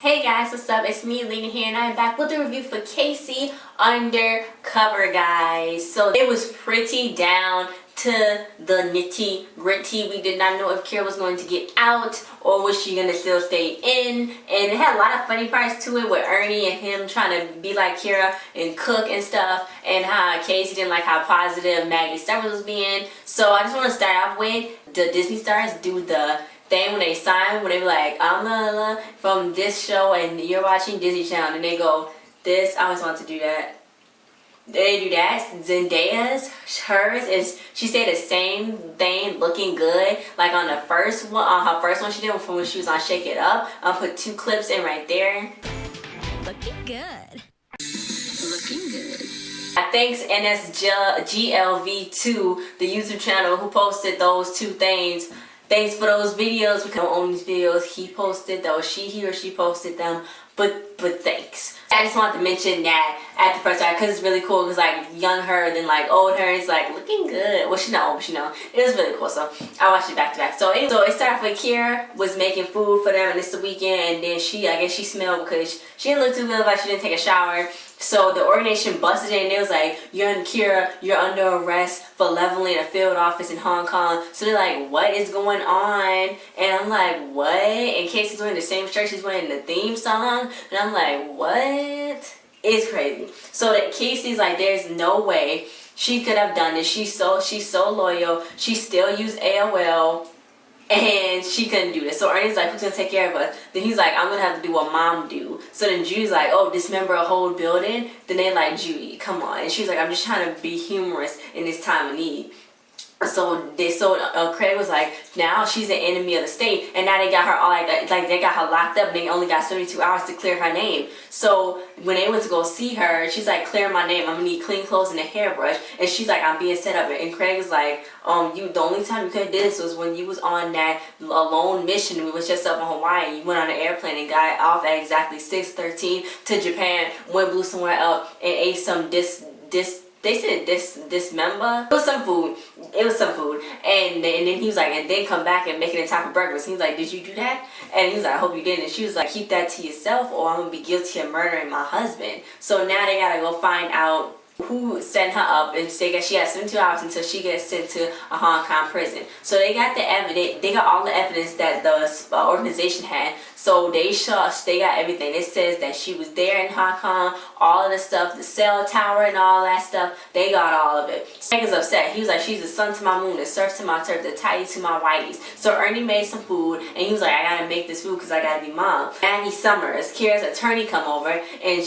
Hey guys, what's up? It's me, Lena here, and I'm back with a review for Casey Undercover, guys. So it was pretty down to the nitty gritty. We did not know if Kira was going to get out or was she going to still stay in. And it had a lot of funny parts to it with Ernie and him trying to be like Kira and cook and stuff. And how Casey didn't like how positive Maggie Summers was being. So I just want to start off with the Disney stars do the thing when they sign, when they be like, I'm from this show and you're watching Disney Channel, and they go, this, I always want to do that. They do that. Zendaya's, hers is, she said the same thing, looking good, like on the first one, on her first one she did from when she was on Shake It Up. I'll put two clips in right there. Looking good. Looking good. Thanks NSGLV2, the YouTube channel who posted those two things. Thanks for those videos. We don't own these videos. He posted those. He or she posted them. But thanks. I just wanted to mention that at the first time because it's really cool. Because like young her, then like old her, it's like looking good. Well, she not old, but she know. It was really cool. So I watched it back to back. So it started off with Kira was making food for them, and it's the weekend. And then I guess she smelled because she didn't look too good, like she didn't take a shower. So the organization busted in and it was like, Kira, you're under arrest for leveling a field office in Hong Kong. So they're like, what is going on? And I'm like, what? And Casey's wearing the same shirt she's wearing in the theme song. And I'm like, what? It's crazy. So that Casey's like, there's no way she could have done this. She's so loyal. She still used AOL. And she couldn't do this. So Ernie's like, who's going to take care of us? Then he's like, I'm going to have to do what mom do. So then Judy's like, oh, dismember a whole building? Then they're like, Judy, come on. And she's like, I'm just trying to be humorous in this time of need. So Craig was like, now she's an enemy of the state, and now they got her all like they got her locked up, and they only got 72 hours to clear her name. So when they went to go see her, she's like, clear my name, I'm gonna need clean clothes and a hairbrush. And she's like, I'm being set up. And Craig is like, the only time you could have did this was when you was on that alone mission. We was just up in Hawaii. You went on an airplane and got off at exactly 6:13 to Japan, went blew somewhere up and ate some they said dismember. It was some food. And then he was like, and then come back and make it a type of breakfast. He was like, did you do that? And he was like, I hope you didn't. And she was like, keep that to yourself or I'm going to be guilty of murdering my husband. So now they got to go find out who sent her up, and she has 72 hours until she gets sent to a Hong Kong prison. So they got the evidence, they got all the evidence that the organization had. So they got everything. It says that she was there in Hong Kong, all of the stuff, the cell tower and all that stuff. They got all of it. So Frank is upset. He was like, she's the sun to my moon, the surf to my turf, the tidy to my whiteys. So Ernie made some food, and he was like, I gotta make this food because I gotta be mom. Maggie Summers, Kira's attorney, come over, and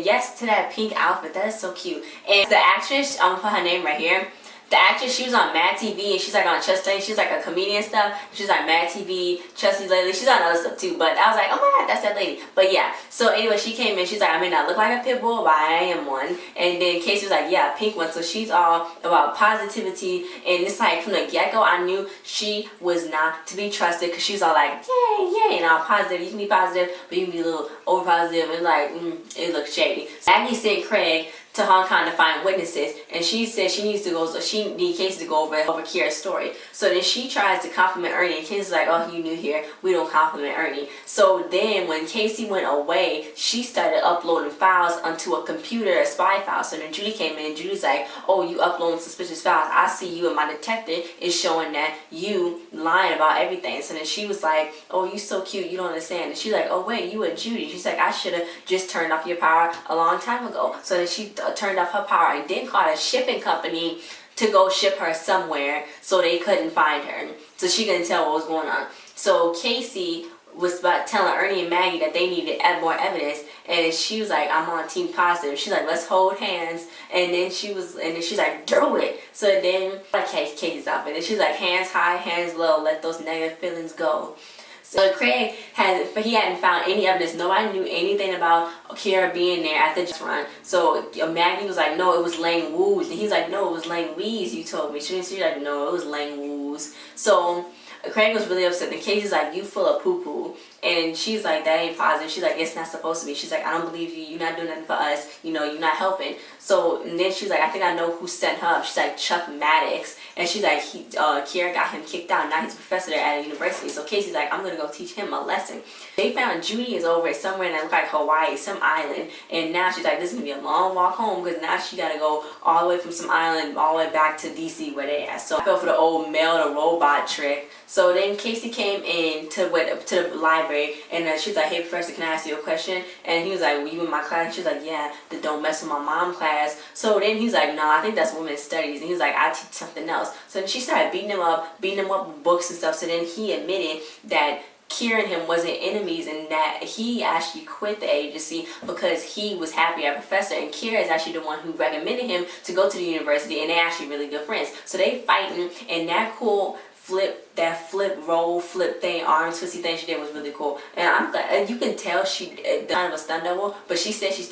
yes to that pink outfit. That is so cute. And the actress, I'm gonna put her name right here. The actress, she was on Mad TV, and she's like on Chess She's like a comedian and stuff. She's on Mad TV, Chelsea lately. She's on other stuff too. But I was like, oh my god, that's that lady. But yeah. So anyway, she came in. She's like, I may not look like a pit bull, but I am one. And then Casey was like, yeah, pink one. So she's all about positivity. And it's like from the get go, I knew she was not to be trusted because she was all like, yay, and all positive. You can be positive, but you can be a little over positive. And like, it looks shady. Maggie sent Craig to Hong Kong to find witnesses, and she said she needs Casey to go over Kira's story. So then she tries to compliment Ernie, and Casey's like, oh, you new here, we don't compliment Ernie. So then when Casey went away, she started uploading files onto a computer, a spy file. So then Judy came in, and Judy's like, oh, you uploading suspicious files, I see you, and my detective is showing that you lying about everything. So then she was like, oh, you so cute, you don't understand. And she's like, oh wait, you a Judy. She's like, I should have just turned off your power a long time ago. So then she turned off her power and then called a shipping company to go ship her somewhere so they couldn't find her. So she couldn't tell what was going on. So Casey was about telling Ernie and Maggie that they needed to add more evidence, and she was like, I'm on team positive. She's like, let's hold hands. And then she's like, do it. So then Casey's outfit, and she's like, hands high, hands low, let those negative feelings go. So Craig hadn't found any evidence. Nobody knew anything about Kira being there at the restaurant. So Maggie was like, no, it was Lang Wu's. And he's like, no, it was Lang Wee's, you told me. She's like, no, it was Lang Wu's. So Craig was really upset. And Casey's like, you full of poo-poo. And she's like, that ain't positive. She's like, it's not supposed to be. She's like, I don't believe you. You're not doing nothing for us. You know, you're not helping. So, and then she's like, I think I know who sent her up. She's like, Chuck Maddox. And she's like, Kiera got him kicked out. Now he's a professor there at a university. So Casey's like, I'm going to go teach him a lesson. They found Judy is over somewhere in like Hawaii, some island. And now she's like, this is going to be a long walk home because now she got to go all the way from some island all the way back to DC where they at. So I fell for the old mail to robot trick. So then Casey came in to the library, and she's like, hey professor, can I ask you a question? And he was like, were you in my class? She's like, yeah, the don't mess with my mom class. So then he's like, no, I think that's women's studies. And he was like, I teach something else. So then she started beating him up with books and stuff. So then he admitted that Kiera and him wasn't enemies, and that he actually quit the agency because he was happy as a professor, and Kiera is actually the one who recommended him to go to the university, and they're actually really good friends. So they fighting, and that cool flip thing, arm twisty thing she did was really cool. And I'm glad, you can tell she kind of a stunt double, but she said she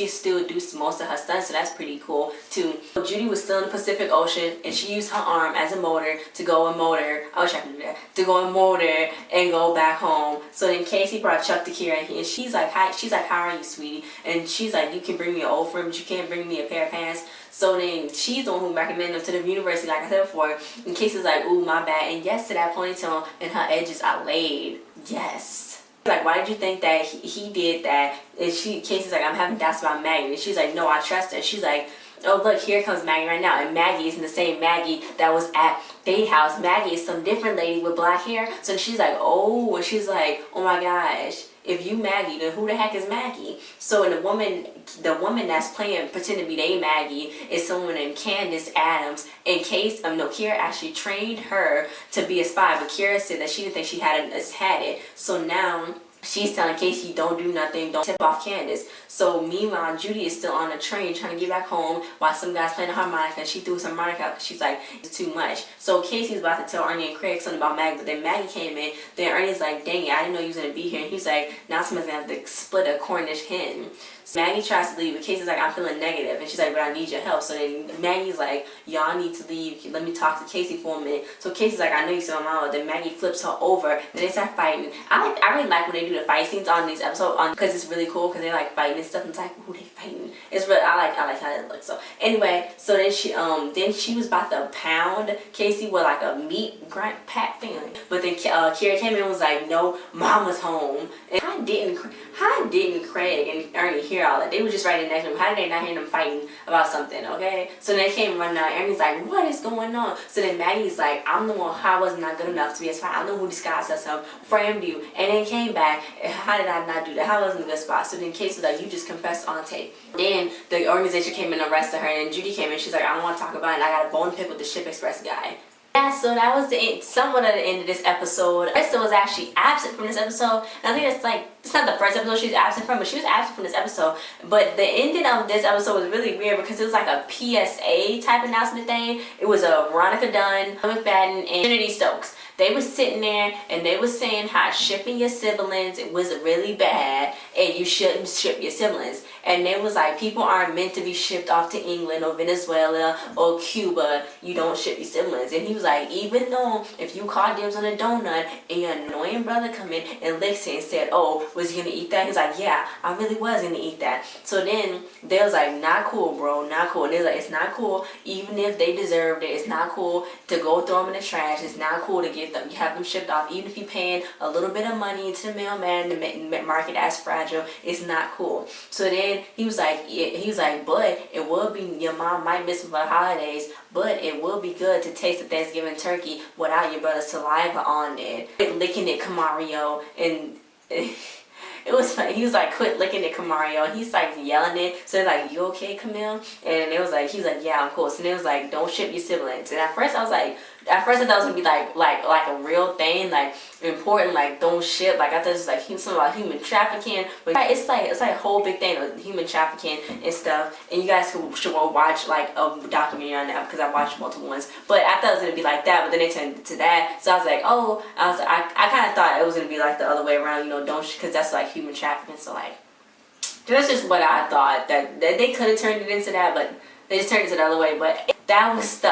still do most of her stunts, so that's pretty cool too. Judy was still in the Pacific Ocean, and she used her arm as a motor to go and motor. I wish I could do that. To go and motor and go back home. So then Casey brought Chuck to Kiera, and she's like, hi. She's like, how are you, sweetie? And she's like, you can bring me an old friend, but you can't bring me a pair of pants. So then she's the one who recommended them to the university, like I said before. And Casey's like, ooh, my bad. And yes, to that ponytail, and her edges are laid. Yes. Like, why did you think that he did that? And Casey's like, I'm having doubts about Maggie. And she's like, no, I trust her. She's like, oh look, here comes Maggie right now. And Maggie isn't the same Maggie that was at their house. Maggie is some different lady with black hair. So she's like, oh, and she's like, oh my gosh, if you Maggie, then who the heck is Maggie? So the woman that's pretending to be they Maggie is someone named Candace Adams. And Kiera actually trained her to be a spy, but Kiera said that she didn't think she had it. So now she's telling Casey, don't do nothing, don't tip off Candace. So meanwhile, Judy is still on the train trying to get back home while some guy's playing a harmonica, and she threw his harmonica out because she's like, it's too much. So Casey's about to tell Ernie and Craig something about Maggie, but then Maggie came in. Then Ernie's like, dang it, I didn't know you was going to be here. And he's like, now someone's going to have to split a Cornish hen. So Maggie tries to leave, but Casey's like, I'm feeling negative. And she's like, but I need your help. So then Maggie's like, y'all need to leave. Let me talk to Casey for a minute. So Casey's like, I know you saw my mama. Then Maggie flips her over. Then they start fighting. I really like when they do the fight scenes on these episodes because it's really cool because they like fighting and stuff. And it's like, who they fighting? It's really, I like how it looks. So anyway, so then she was about to pound Casey with like a meat grind pack thing. But then Kiera came in and was like, no, mama's home. And how didn't Craig and Ernie hear all that? They were just right in next room. How did they not hear them fighting about something, okay? So then they came running out. Ernie's like, what is going on? So then Maggie's like, I'm the one, I was not good enough to be a spy. I'm the one who disguised herself, framed you, and then came back. And how did I not do that? How wasn't a good spot? So then Casey was like, you just confessed on tape. Then the organization came and arrested her, and Judy came in. She's like, I don't want to talk about it. I got a bone to pick with the Ship Express guy. Yeah, so that was somewhat of the end of this episode. Krista was actually absent from this episode. And I think it's not the first episode she's absent from, but she was absent from this episode. But the ending of this episode was really weird because it was like a PSA type announcement thing. It was a Veronica Dunne, Kamil McFadden, and Trinitee Stokes. They was sitting there and they was saying how shipping your siblings was really bad and you shouldn't ship your siblings. And they was like, people aren't meant to be shipped off to England or Venezuela or Cuba. You don't ship your siblings. And he was like, even though if you caught dibs on a donut and your annoying brother come in and licked it and said, oh, was he gonna eat that? He's like, yeah, I really was gonna eat that. So then they was like, not cool, bro, not cool. And they was like, it's not cool, even if they deserved it. It's not cool to go throw them in the trash. It's not cool to get them, you have them shipped off, even if you're paying a little bit of money to the mailman to market as fragile. It's not cool. So then he was like, but it will be, your mom might miss them for the holidays, but it will be good to taste the Thanksgiving turkey without your brother's saliva on it. Licking it, Camario, and it was funny. He was like, quit licking it, Camario. He's like yelling it. So they're like, you okay, Camille? And it was like, he was like, yeah, I'm cool. So then it was like, don't ship your siblings. And at first I thought it was gonna be like a real thing, like important, like don't ship. Like I thought it was like something about human trafficking, but it's like a whole big thing of human trafficking and stuff. And you guys should watch like a documentary on that because I watched multiple ones. But I thought it was gonna be like that, but then they turned to that. So I was like, I kind of thought it was gonna be like the other way around, you know, don't, because that's like human trafficking. So like that's just what I thought, that they could have turned it into that, but they just turned it to the other way. But that was the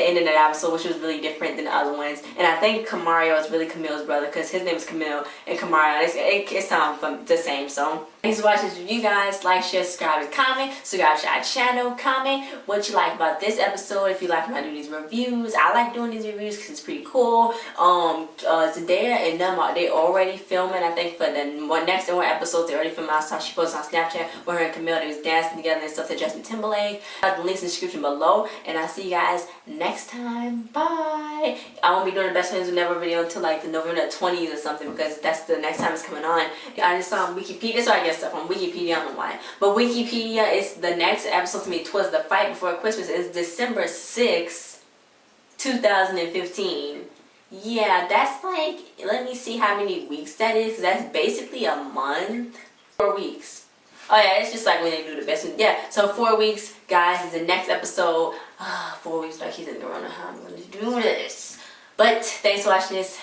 end of that episode, which was really different than the other ones. And I think Kamario is really Camille's brother, because his name is Kamil, and Kamario, it sounds the same. So thanks for watching this review, guys. Like, share, subscribe, and comment. Subscribe to our channel. Comment what you like about this episode. If you like when I do these reviews, I like doing these reviews because it's pretty cool. Zendaya and them, they already filming. I think for the next episode, they already filmed. I saw she posted on Snapchat where her and Camille, they was dancing together and stuff to Justin Timberlake. I have the links in the description below, and I'll see you guys next time. Bye. I won't be doing the Best Friends Will Never video until like the November 20s or something, because that's the next time it's coming on. I just saw on Wikipedia, so I get stuff on Wikipedia, I don't know why. But Wikipedia is the next episode to me towards the fight before Christmas is December 6th, 2015. Yeah, that's like, let me see how many weeks that is, because that's basically a month. 4 weeks. Oh yeah, it's just like when they do the best one. Yeah, so 4 weeks, guys, is the next episode. 4 weeks, like he's in the run. How I'm going to do this. But thanks for watching this.